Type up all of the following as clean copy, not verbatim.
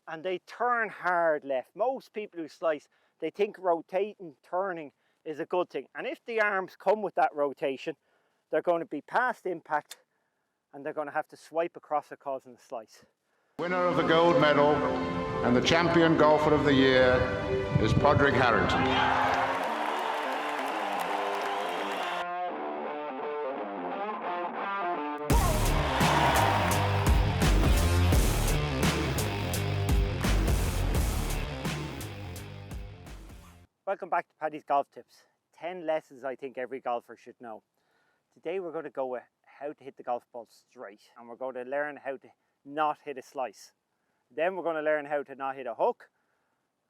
and they turn hard left. Most people who slice, they think rotating, turning is a good thing. And if the arms come with that rotation, they're going to be past impact and they're going to have to swipe across it, causing a slice. Winner of the gold medal and the champion golfer of the year is Padraig Harrington. Welcome back to Paddy's Golf Tips. 10 lessons I think every golfer should know. Today we're going to go with how to hit the golf ball straight, and we're going to learn how to not hit a slice. Then we're going to learn how to not hit a hook,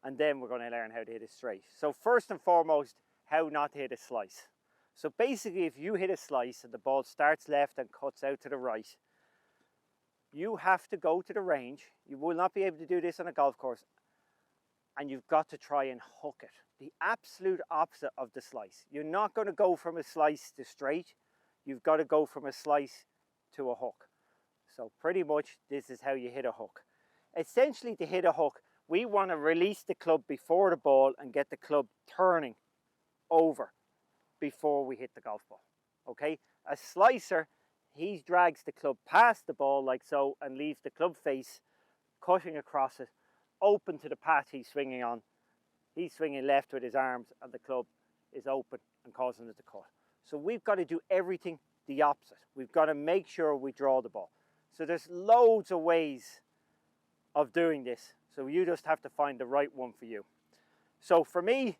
and then we're going to learn how to hit it straight. So first and foremost, how not to hit a slice. So basically, if you hit a slice and the ball starts left and cuts out to the right, you have to go to the range. You will not be able to do this on a golf course, and you've got to try and hook it. The absolute opposite of the slice. You're not going to go from a slice to straight. You've got to go from a slice to a hook. So pretty much this is how you hit a hook. Essentially, to hit a hook, we want to release the club before the ball and get the club turning over before we hit the golf ball. Okay? A slicer, he drags the club past the ball like so and leaves the club face cutting across it, open to the path he's swinging on. He's swinging left with his arms and the club is open and causing it to cut. So we've got to do everything the opposite. We've got to make sure we draw the ball. So there's loads of ways of doing this. So you just have to find the right one for you. So for me,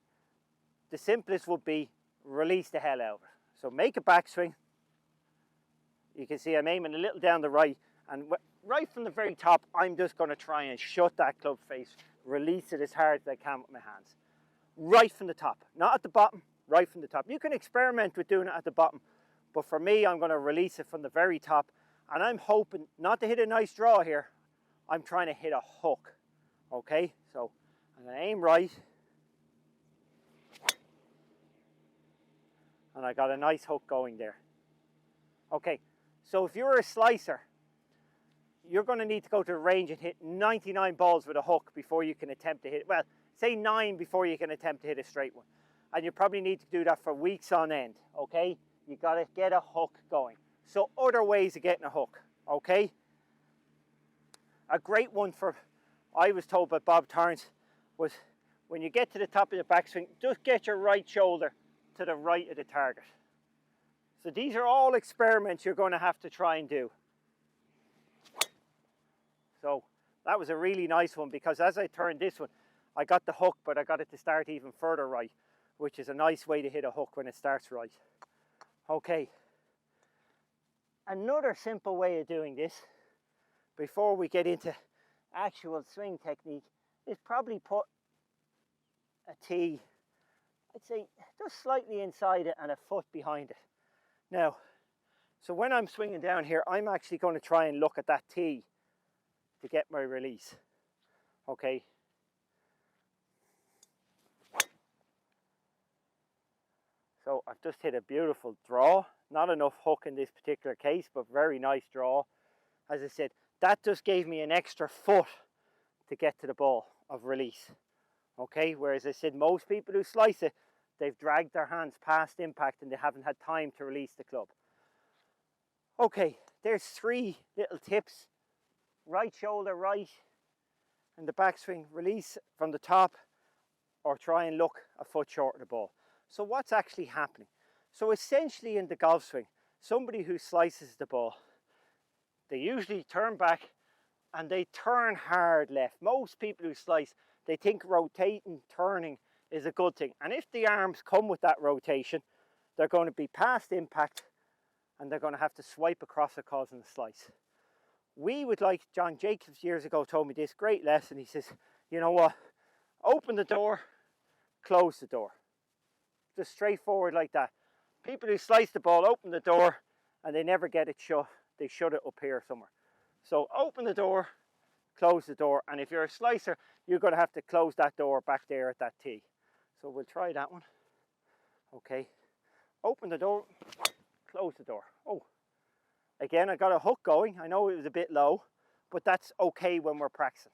the simplest would be release the hell out of it. So make a backswing. You can see I'm aiming a little down the right, and right from the very top, I'm just going to try and shut that club face, release it as hard as I can with my hands. Right from the top, not at the bottom, right from the top. You can experiment with doing it at the bottom, but for me, I'm going to release it from the very top, and I'm hoping not to hit a nice draw here. I'm trying to hit a hook, okay? So I'm going to aim right, and I got a nice hook going there. Okay, so if you're a slicer, you're going to need to go to the range and hit 99 balls with a hook before you can attempt to hit, well, say 9 before you can attempt to hit a straight one. And you probably need to do that for weeks on end, okay? You got to get a hook going. So other ways of getting a hook, okay? A great one for, I was told by Bob Torrance, was when you get to the top of the backswing, just get your right shoulder to the right of the target. So these are all experiments you're going to have to try and do. So that was a really nice one, because as I turned this one, I got the hook, but I got it to start even further right, which is a nice way to hit a hook when it starts right. Okay. Another simple way of doing this, before we get into actual swing technique, is probably put a tee, I'd say just slightly inside it and a foot behind it. Now, so when I'm swinging down here, I'm actually going to try and look at that tee to get my release, okay? So I've just hit a beautiful draw. Not enough hook in this particular case, but very nice draw. As I said, that just gave me an extra foot to get to the ball of release, okay? Whereas I said, most people who slice it, they've dragged their hands past impact and they haven't had time to release the club. Okay, there's 3 little tips. Right shoulder right, and the backswing, release from the top, or try and look a foot short of the ball. So what's actually happening? So essentially in the golf swing, somebody who slices the ball, they usually turn back and they turn hard left. Most people who slice, they think rotating, turning is a good thing. And if the arms come with that rotation, they're going to be past impact and they're going to have to swipe across it, causing a slice. We would, like John Jacobs years ago told me this great lesson. He says, you know what, open the door, close the door. Just straightforward like that. People who slice the ball open the door and they never get it shut. They shut it up here somewhere. So open the door, close the door, and if you're a slicer, you're going to have to close that door back there at that tee. So we'll try that one. Okay, open the door, close the door. Oh, again, I got a hook going. I know it was a bit low, but that's okay when we're practicing.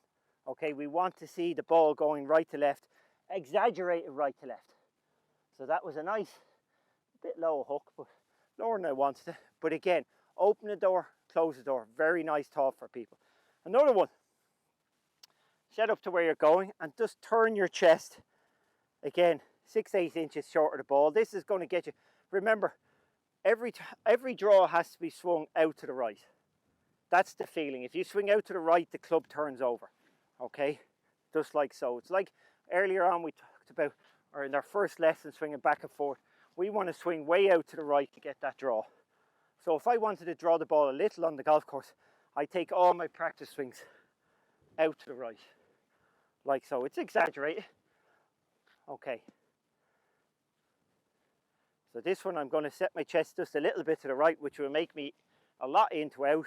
Okay, we want to see the ball going right to left, exaggerated right to left. So that was a nice, bit low hook, but lower than I wanted it. But again, open the door, close the door. Very nice thought for people. Another one. Set up to where you're going and just turn your chest. Again, 6-8 inches short of the ball. This is going to get you. Remember, every draw has to be swung out to the right. That's the feeling. If you swing out to the right, the club turns over. Okay, just like so. It's like earlier on we talked about, or in our first lesson, swinging back and forth. We want to swing way out to the right to get that draw. So if I wanted to draw the ball a little on the golf course, I take all my practice swings out to the right, like so. It's exaggerated. Okay. So this one, I'm going to set my chest just a little bit to the right, which will make me a lot in to out,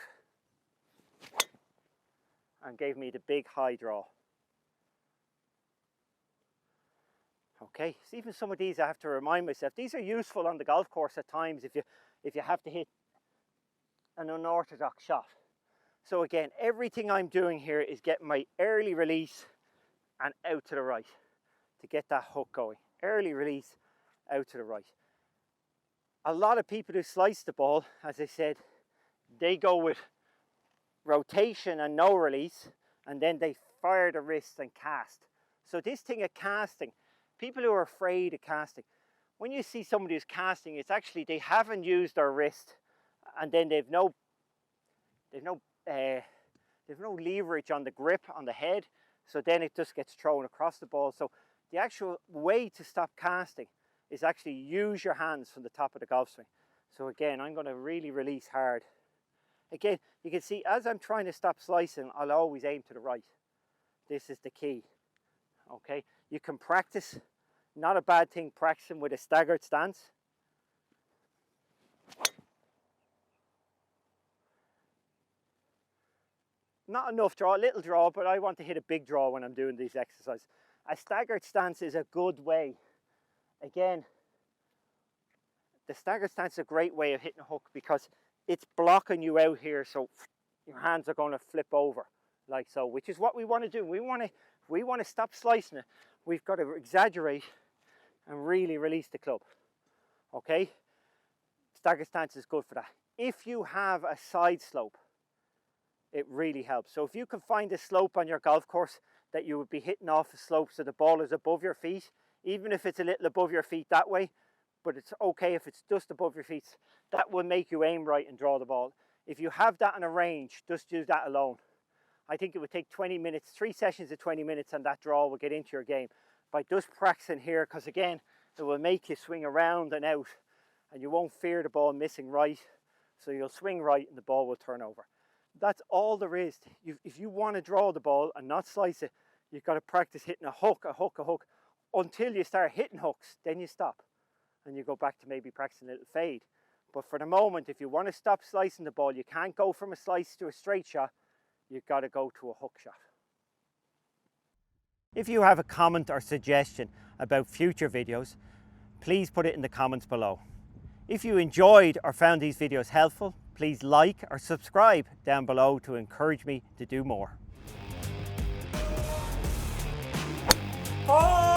and gave me the big high draw. Okay, so even some of these I have to remind myself, these are useful on the golf course at times if you have to hit an unorthodox shot. So again, everything I'm doing here is getting my early release and out to the right to get that hook going. Early release, out to the right. A lot of people who slice the ball, as I said, they go with rotation and no release, and then they fire the wrist and cast. So this thing of casting, people who are afraid of casting, when you see somebody who's casting, it's actually they haven't used their wrist, and then they've no leverage on the grip on the head, so then it just gets thrown across the ball. So the actual way to stop casting is actually use your hands from the top of the golf swing. So again, I'm going to really release hard. Again, you can see as I'm trying to stop slicing, I'll always aim to the right. This is the key. Okay, you can practice. Not a bad thing practicing with a staggered stance. Not enough draw, a little draw, but I want to hit a big draw when I'm doing these exercises. A staggered stance is a good way. Again, the staggered stance is a great way of hitting a hook because it's blocking you out here, so your hands are going to flip over like so, which is what we want to do. We want to stop slicing it. We've got to exaggerate and really release the club. Okay, staggered stance is good for that. If you have a side slope, it really helps. So if you can find a slope on your golf course that you would be hitting off a slope so the ball is above your feet, even if it's a little above your feet that way, but it's okay if it's just above your feet, that will make you aim right and draw the ball. If you have that in a range, just use that alone. I think it would take 20 minutes, 3 sessions of 20 minutes, and that draw will get into your game. By just practicing here, because again, it will make you swing around and out, and you won't fear the ball missing right, so you'll swing right and the ball will turn over. That's all there is. If you want to draw the ball and not slice it, you've got to practice hitting a hook, until you start hitting hooks, then you stop. And you go back to maybe practicing a little fade. But for the moment, if you want to stop slicing the ball, you can't go from a slice to a straight shot, you've got to go to a hook shot. If you have a comment or suggestion about future videos, please put it in the comments below. If you enjoyed or found these videos helpful, please like or subscribe down below to encourage me to do more. Oh!